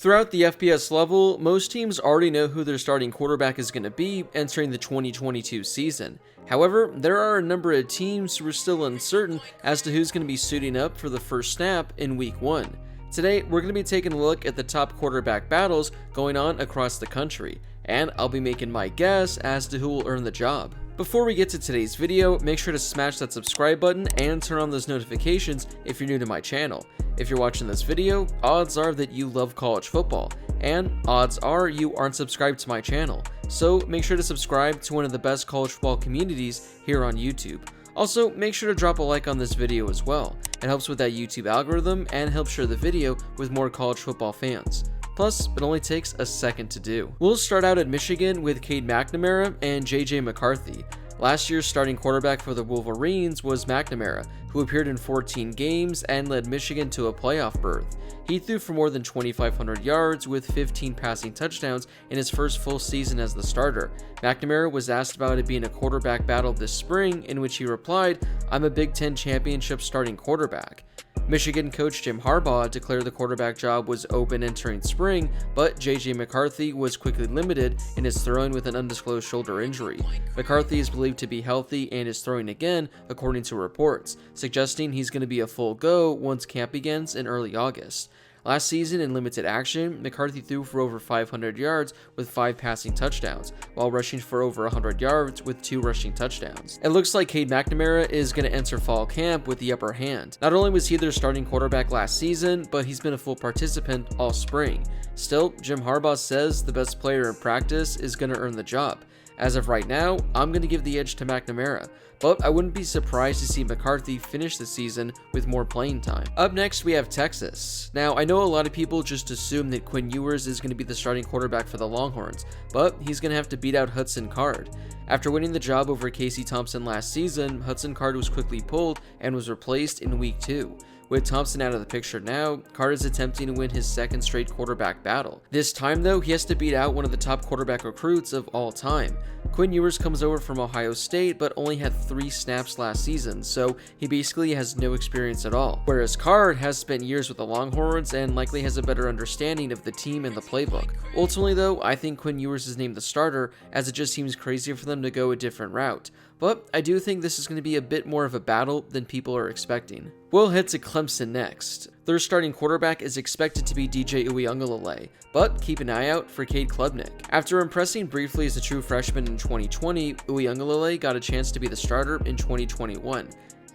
Throughout the FBS level, most teams already know who their starting quarterback is going to be entering the 2022 season. However, there are a number of teams who are still uncertain as to who's going to be suiting up for the first snap in Week 1. Today, we're going to be taking a look at the top quarterback battles going on across the country, and I'll be making my guess as to who will earn the job. Before we get to today's video, make sure to smash that subscribe button and turn on those notifications if you're new to my channel. If you're watching this video, odds are that you love college football, and odds are you aren't subscribed to my channel, so make sure to subscribe to one of the best college football communities here on YouTube. Also, make sure to drop a like on this video as well. It helps with that YouTube algorithm and helps share the video with more college football fans. Plus, it only takes a second to do. We'll start out at Michigan with Cade McNamara and J.J. McCarthy. Last year's starting quarterback for the Wolverines was McNamara, who appeared in 14 games and led Michigan to a playoff berth. He threw for more than 2,500 yards with 15 passing touchdowns in his first full season as the starter. McNamara was asked about it being a quarterback battle this spring, in which he replied, "I'm a Big Ten championship starting quarterback." Michigan coach Jim Harbaugh declared the quarterback job was open entering spring, but J.J. McCarthy was quickly limited in his throwing with an undisclosed shoulder injury. McCarthy is believed to be healthy and is throwing again, according to reports, suggesting he's going to be a full go once camp begins in early August. Last season, in limited action, McCarthy threw for over 500 yards with 5 passing touchdowns, while rushing for over 100 yards with 2 rushing touchdowns. It looks like Cade McNamara is going to enter fall camp with the upper hand. Not only was he their starting quarterback last season, but he's been a full participant all spring. Still, Jim Harbaugh says the best player in practice is going to earn the job. As of right now, I'm going to give the edge to McNamara, but I wouldn't be surprised to see McCarthy finish the season with more playing time. Up next, we have Texas. Now, I know a lot of people just assume that Quinn Ewers is going to be the starting quarterback for the Longhorns, but he's going to have to beat out Hudson Card. After winning the job over Casey Thompson last season, Hudson Card was quickly pulled and was replaced in Week 2. With Thompson out of the picture now, Card is attempting to win his second straight quarterback battle. This time though, he has to beat out one of the top quarterback recruits of all time. Quinn Ewers comes over from Ohio State but only had 3 snaps last season, so he basically has no experience at all. Whereas Card has spent years with the Longhorns and likely has a better understanding of the team and the playbook. Ultimately though, I think Quinn Ewers is named the starter, as it just seems crazy for them to go a different route. But I do think this is going to be a bit more of a battle than people are expecting. We'll head to Clemson next. Their starting quarterback is expected to be DJ Uiagalelei, but keep an eye out for Cade Klubnik. After impressing briefly as a true freshman in 2020, Uiagalelei got a chance to be the starter in 2021.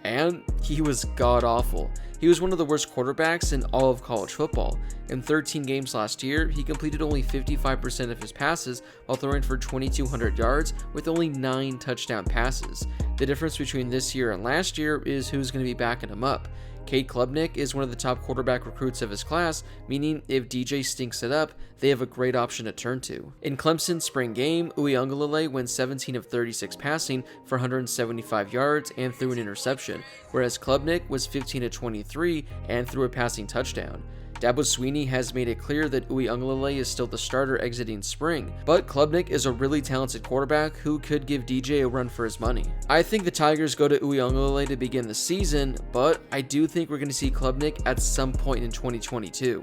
And he was god-awful. He was one of the worst quarterbacks in all of college football. In 13 games last year, he completed only 55% of his passes while throwing for 2,200 yards with only 9 touchdown passes. The difference between this year and last year is who's going to be backing him up. Cade Klubnik is one of the top quarterback recruits of his class, meaning if DJ stinks it up, they have a great option to turn to. In Clemson's spring game, Uiagalelei went 17 of 36 passing for 175 yards and threw an interception, whereas Klubnik was 15 of 23 and threw a passing touchdown. Dabo Swinney has made it clear that Uiagalelei is still the starter exiting spring, but Klubnik is a really talented quarterback who could give DJ a run for his money. I think the Tigers go to Uiagalelei to begin the season, but I do think we're going to see Klubnik at some point in 2022.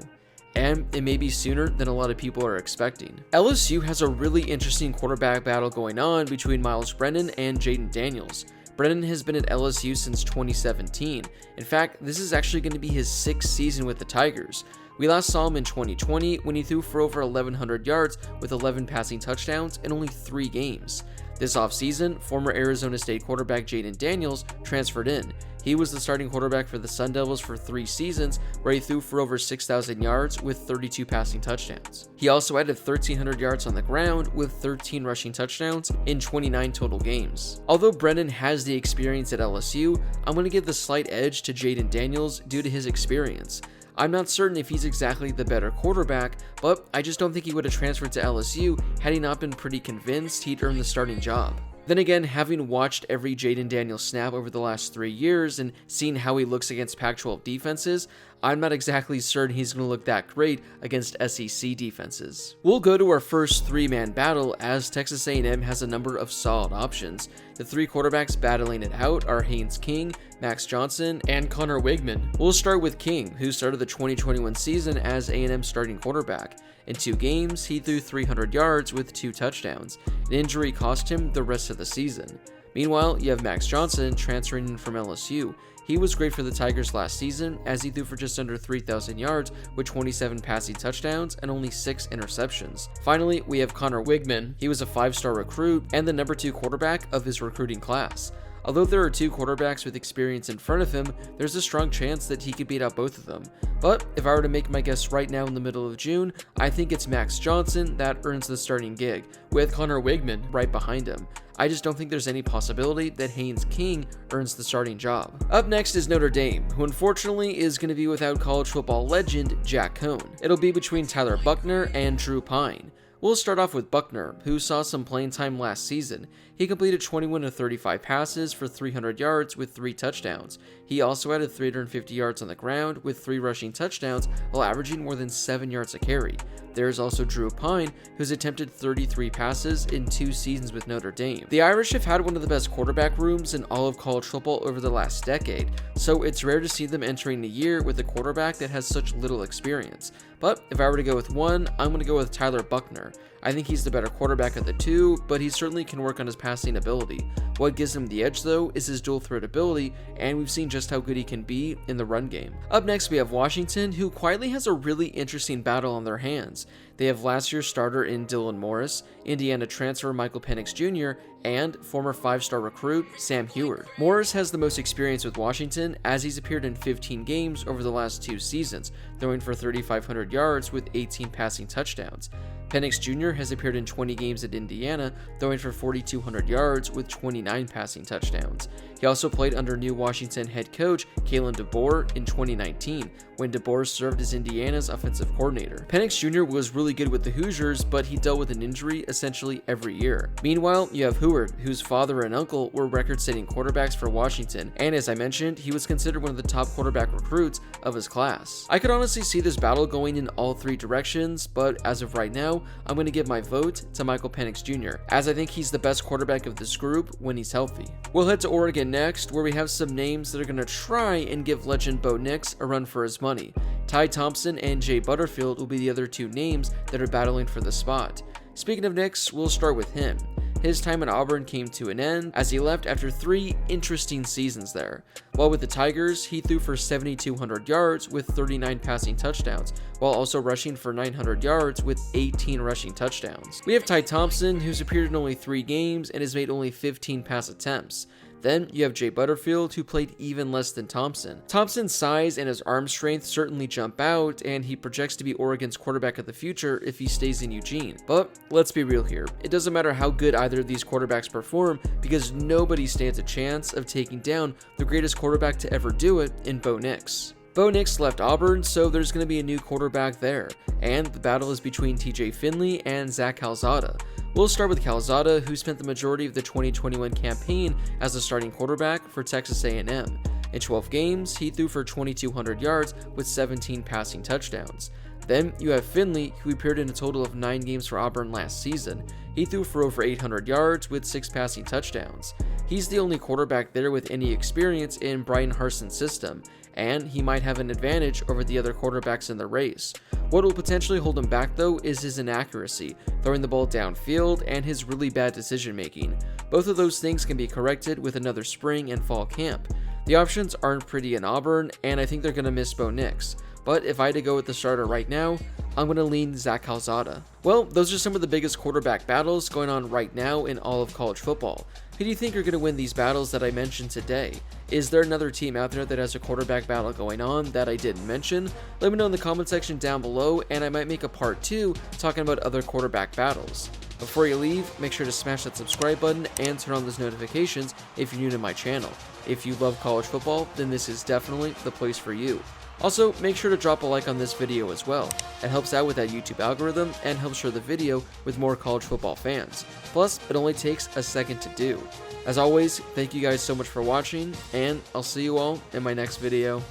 And it may be sooner than a lot of people are expecting. LSU has a really interesting quarterback battle going on between Miles Brennan and Jayden Daniels. Brennan has been at LSU since 2017. In fact, this is actually going to be his 6th season with the Tigers. We last saw him in 2020 when he threw for over 1,100 yards with 11 passing touchdowns in only 3 games. This offseason, former Arizona State quarterback Jayden Daniels transferred in. He was the starting quarterback for the Sun Devils for 3 seasons, where he threw for over 6,000 yards with 32 passing touchdowns. He also added 1,300 yards on the ground with 13 rushing touchdowns in 29 total games. Although Brennan has the experience at LSU, I'm going to give the slight edge to Jayden Daniels due to his experience. I'm not certain if he's exactly the better quarterback, but I just don't think he would have transferred to LSU had he not been pretty convinced he'd earn the starting job. Then again, having watched every Jayden Daniels snap over the last 3 years and seen how he looks against Pac-12 defenses, I'm not exactly certain he's going to look that great against SEC defenses. We'll go to our first three-man battle as Texas A&M has a number of solid options. The three quarterbacks battling it out are Haynes King, Max Johnson, and Connor Wigman. We'll start with King, who started the 2021 season as A&M starting quarterback. In 2 games, he threw 300 yards with 2 touchdowns. An injury cost him the rest of the season. Meanwhile, you have Max Johnson transferring in from LSU. He was great for the Tigers last season as he threw for just under 3,000 yards with 27 passing touchdowns and only 6 interceptions. Finally, we have Connor Wigman. He was a 5-star recruit and the number 2 quarterback of his recruiting class. Although there are 2 quarterbacks with experience in front of him, there's a strong chance that he could beat out both of them. But if I were to make my guess right now in the middle of June, I think it's Max Johnson that earns the starting gig, with Connor Wigman right behind him. I just don't think there's any possibility that Haynes King earns the starting job. Up next is Notre Dame, who unfortunately is going to be without college football legend Jack Cohn. It'll be between Tyler Buchner and Drew Pine. We'll start off with Buchner, who saw some playing time last season. He completed 21 of 35 passes for 300 yards with 3 touchdowns. He also added 350 yards on the ground with 3 rushing touchdowns while averaging more than 7 yards a carry. There's also Drew Pine, who's attempted 33 passes in 2 seasons with Notre Dame. The Irish have had one of the best quarterback rooms in all of college football over the last decade, so it's rare to see them entering the year with a quarterback that has such little experience. But if I were to go with one, I'm going to go with Tyler Buchner. I think he's the better quarterback of the two, but he certainly can work on his passing ability. What gives him the edge though is his dual threat ability, and we've seen just how good he can be in the run game. Up next we have Washington, who quietly has a really interesting battle on their hands. They have last year's starter in Dylan Morris, Indiana transfer Michael Penix Jr., and former 5-star recruit Sam Heward. Morris has the most experience with Washington as he's appeared in 15 games over the last 2 seasons, throwing for 3,500 yards with 18 passing touchdowns. Penix Jr. has appeared in 20 games at Indiana, throwing for 4,200 yards with 29 passing touchdowns. He also played under new Washington head coach Kalen DeBoer in 2019, when DeBoer served as Indiana's offensive coordinator. Penix Jr. was really good with the Hoosiers, but he dealt with an injury essentially every year. Meanwhile, you have Heward, whose father and uncle were record-setting quarterbacks for Washington, and as I mentioned, he was considered one of the top quarterback recruits of his class. I could honestly see this battle going in all 3 directions, but as of right now, I'm going to give my vote to Michael Penix Jr., as I think he's the best quarterback of this group when he's healthy. We'll head to Oregon next, where we have some names that are going to try and give legend Bo Nix a run for his money. Ty Thompson and Jay Butterfield will be the other 2 names that are battling for the spot. Speaking of Nix, we'll start with him. His time at Auburn came to an end as he left after 3 interesting seasons there. While with the Tigers, he threw for 7,200 yards with 39 passing touchdowns, while also rushing for 900 yards with 18 rushing touchdowns. We have Ty Thompson, who's appeared in only 3 games and has made only 15 pass attempts. Then you have Jay Butterfield, who played even less than Thompson. Thompson's size and his arm strength certainly jump out, and he projects to be Oregon's quarterback of the future if he stays in Eugene. But let's be real here. It doesn't matter how good either of these quarterbacks perform, because nobody stands a chance of taking down the greatest quarterback to ever do it in Bo Nix. Bo Nix left Auburn, so there's going to be a new quarterback there, and the battle is between TJ Finley and Zach Calzada. We'll start with Calzada, who spent the majority of the 2021 campaign as the starting quarterback for Texas A&M. In 12 games, he threw for 2,200 yards with 17 passing touchdowns. Then you have Finley, who appeared in a total of 9 games for Auburn last season. He threw for over 800 yards with 6 passing touchdowns. He's the only quarterback there with any experience in Brian Harsin's system, and he might have an advantage over the other quarterbacks in the race. What will potentially hold him back though is his inaccuracy, throwing the ball downfield, and his really bad decision making. Both of those things can be corrected with another spring and fall camp. The options aren't pretty in Auburn, and I think they're going to miss Bo Nix. But if I had to go with the starter right now, I'm going to lean Zach Calzada. Well, those are some of the biggest quarterback battles going on right now in all of college football. Who do you think are going to win these battles that I mentioned today? Is there another team out there that has a quarterback battle going on that I didn't mention? Let me know in the comment section down below, and I might make a part 2 talking about other quarterback battles. Before you leave, make sure to smash that subscribe button and turn on those notifications if you're new to my channel. If you love college football, then this is definitely the place for you. Also, make sure to drop a like on this video as well. It helps out with that YouTube algorithm and helps share the video with more college football fans. Plus, it only takes a second to do. As always, thank you guys so much for watching, and I'll see you all in my next video.